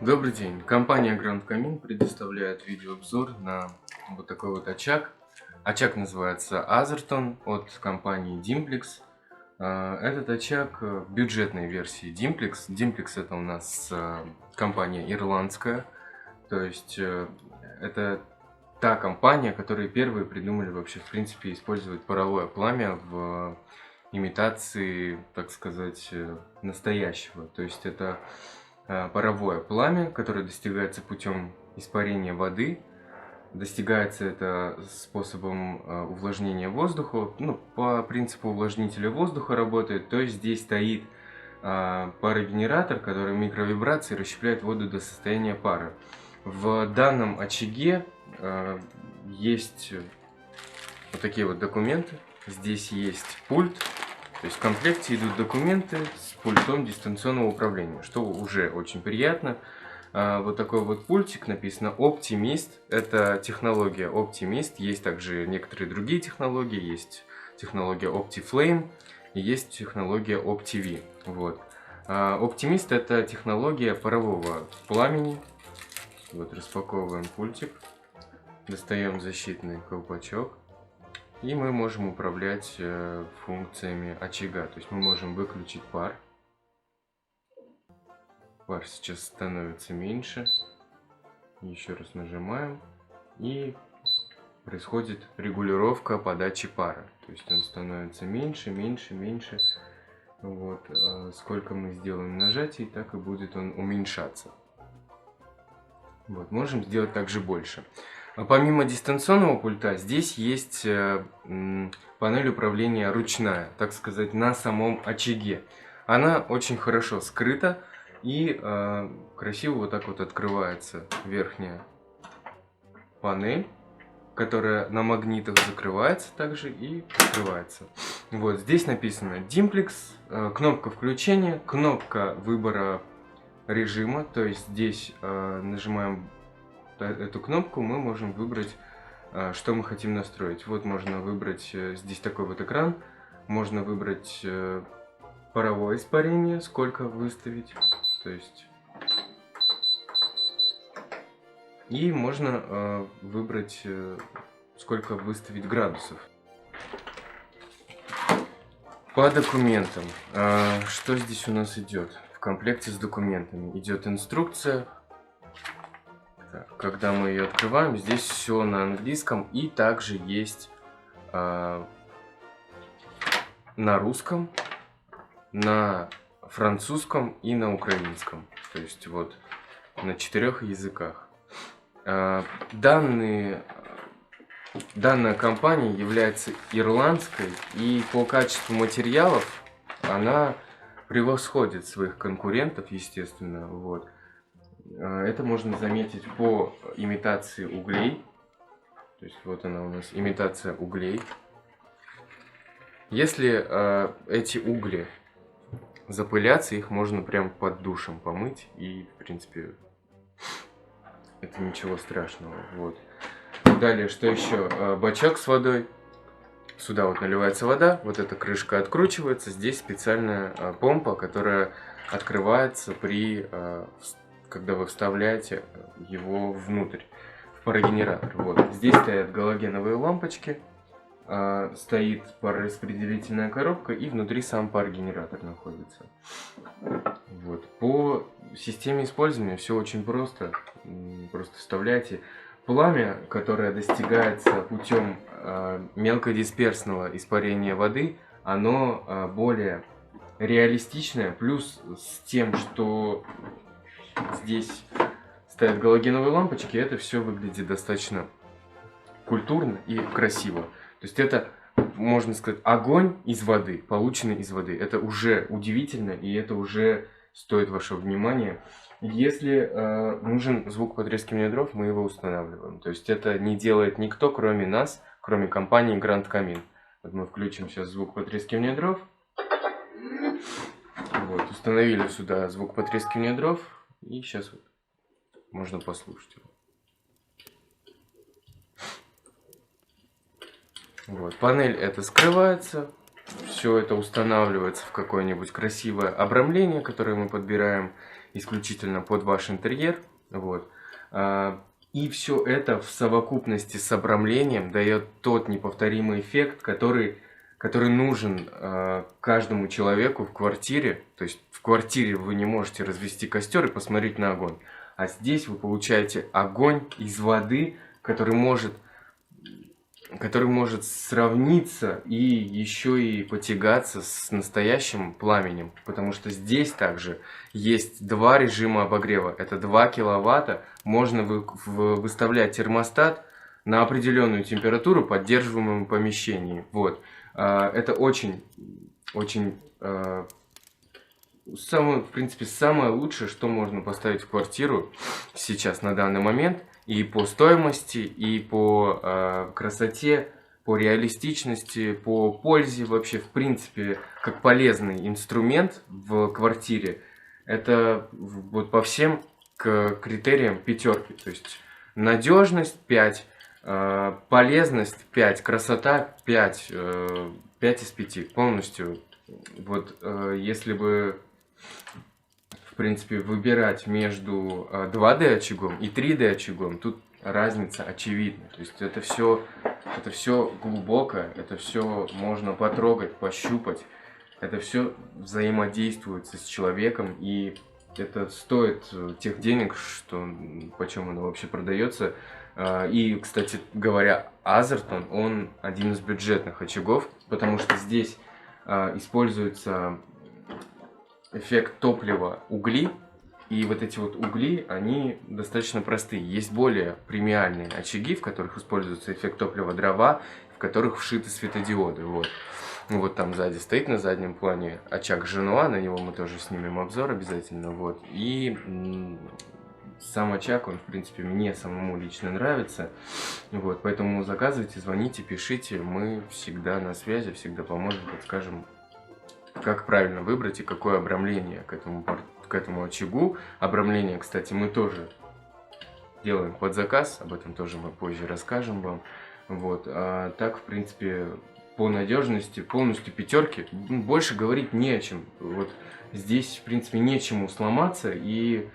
Добрый день. Компания Grand Камин предоставляет видеообзор на вот такой вот очаг. Очаг называется Azerton от компании Dimplex. Этот очаг в бюджетной версии Dimplex. Dimplex это у нас компания ирландская. То есть это та компания, которые первые придумали вообще в принципе использовать паровое пламя в имитации, так сказать, настоящего. То есть это паровое пламя, которое достигается путем испарения воды. Достигается это способом увлажнения воздуха. Ну, по принципу увлажнителя воздуха работает. То есть здесь стоит парогенератор, который микровибрацией расщепляет воду до состояния пара. В данном очаге есть вот такие вот документы. Здесь есть пульт. То есть в комплекте идут документы с пультом дистанционного управления, что уже очень приятно. Вот такой вот пультик, написано Optimist. Это технология Optimist. Есть также некоторые другие технологии. Есть технология OptiFlame и есть технология OptiV. Вот. Optimist это технология парового пламени. Вот распаковываем пультик. Достаем защитный колпачок. И мы можем управлять функциями очага. То есть мы можем выключить пар. Пар сейчас становится меньше. Еще раз нажимаем. И происходит регулировка подачи пара. То есть он становится меньше, меньше, меньше. Вот. Сколько мы сделаем нажатий, так и будет он уменьшаться. Вот. Можем сделать также больше. Помимо дистанционного пульта, здесь есть панель управления ручная, так сказать, на самом очаге. Она очень хорошо скрыта и красиво вот так вот открывается верхняя панель, которая на магнитах закрывается также и открывается. Вот здесь написано Dimplex, кнопка включения, кнопка выбора режима, то есть здесь нажимаем эту кнопку, мы можем выбрать, что мы хотим настроить. Вот можно выбрать, здесь такой вот экран, можно выбрать паровое испарение, сколько выставить, то есть, и можно выбрать, сколько выставить градусов. По документам, что здесь у нас идет? В комплекте с документами идет инструкция. Когда мы ее открываем, здесь все на английском и также есть на русском, на французском и на украинском. То есть вот на 4 языках. Данная компания является ирландской и по качеству материалов она превосходит своих конкурентов, естественно. Вот. Это можно заметить по имитации углей. То есть вот она у нас, имитация углей. Если эти угли запылятся, их можно прям под душем помыть. И, в принципе, это ничего страшного. Вот. Далее, что еще? Бачок с водой. Сюда вот наливается вода, вот эта крышка откручивается. Здесь специальная помпа, которая открывается когда вы вставляете его внутрь, в парогенератор. Вот. Здесь стоят галогеновые лампочки, стоит парораспределительная коробка и внутри сам парогенератор находится. Вот. По системе использования все очень просто. Просто вставляете пламя, которое достигается путем мелкодисперсного испарения воды, оно более реалистичное, плюс с тем, что здесь стоят галогеновые лампочки, это все выглядит достаточно культурно и красиво. То есть это, можно сказать, огонь из воды, полученный из воды. Это уже удивительно, и это уже стоит вашего внимания. Если нужен звук потрескивания дров, мы его устанавливаем. То есть это не делает никто, кроме нас, кроме компании Grand Камин. Вот мы включим сейчас звук потрескивания дров. Вот, установили сюда звук потрескивания дров. И сейчас вот можно послушать его. Вот, панель эта скрывается. все это устанавливается в какое-нибудь красивое обрамление, которое мы подбираем исключительно под ваш интерьер. Вот. И все это в совокупности с обрамлением дает тот неповторимый эффект, который нужен каждому человеку в квартире. То есть в квартире вы не можете развести костер и посмотреть на огонь. А здесь вы получаете огонь из воды, который может сравниться и еще и потягаться с настоящим пламенем. Потому что здесь также есть два режима обогрева. Это 2 киловатта. Можно выставлять термостат на определенную температуру в поддерживаемом помещении. Вот. Это очень, в принципе, самое лучшее, что можно поставить в квартиру сейчас, на данный момент. И по стоимости, и по красоте, по реалистичности, по пользе вообще, в принципе, как полезный инструмент в квартире. Это вот по всем критериям пятерки. То есть надежность 5, полезность 5, красота 5, 5 из 5 полностью. Вот если бы, в принципе, выбирать между 2D очагом и 3D очагом, тут разница очевидна. То есть это все глубокое, это все можно потрогать, пощупать, это все взаимодействует с человеком, и это стоит тех денег, что почем оно вообще продается. И, кстати говоря, Азертон, он один из бюджетных очагов, потому что здесь используется эффект топлива угли, и вот эти вот угли, они достаточно простые. Есть более премиальные очаги, в которых используется эффект топлива дрова, в которых вшиты светодиоды. Вот. Вот там сзади стоит на заднем плане очаг Женуа, на него мы тоже снимем обзор обязательно. Вот. И сам очаг, он, в принципе, мне самому лично нравится. Вот. Поэтому заказывайте, звоните, пишите, мы всегда на связи, всегда поможем, подскажем, как правильно выбрать и какое обрамление к этому очагу. Обрамление, кстати, мы тоже делаем под заказ, об этом тоже мы позже расскажем вам. Вот. А так, в принципе, по надежности полностью пятерки. Больше говорить не о чем. Вот здесь, в принципе, нечему сломаться, и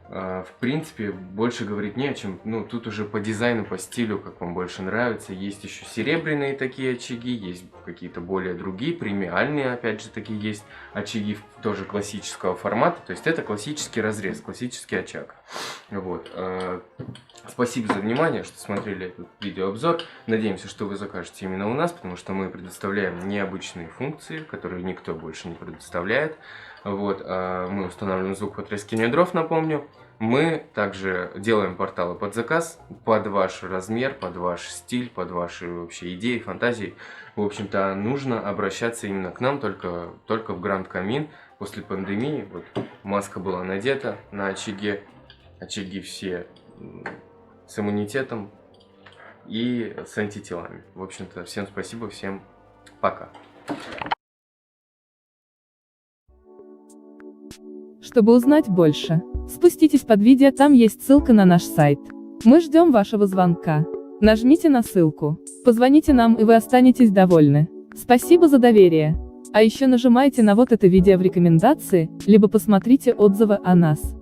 в принципе, больше говорить не о чем. Ну, тут уже по дизайну, по стилю, как вам больше нравится. Есть еще серебряные такие очаги, есть какие-то более другие, премиальные, опять же, такие есть очаги тоже классического формата. То есть это классический разрез, классический очаг. Вот. Спасибо за внимание, что смотрели этот видеообзор. Надеемся, что вы закажете именно у нас, потому что мы предоставляем необычные функции, которые никто больше не предоставляет. Вот, мы устанавливаем звук по трескинию дров, напомню. Мы также делаем порталы под заказ, под ваш размер, под ваш стиль, под ваши вообще идеи, фантазии. В общем-то, нужно обращаться именно к нам, только в Гранд Камин. После пандемии вот, маска была надета на очаге, очаги все с иммунитетом и с антителами. В общем-то, всем спасибо, всем пока. Чтобы узнать больше, спуститесь под видео, там есть ссылка на наш сайт. Мы ждем вашего звонка. Нажмите на ссылку, позвоните нам, и вы останетесь довольны. Спасибо за доверие. А еще нажимайте на вот это видео в рекомендации, либо посмотрите отзывы о нас.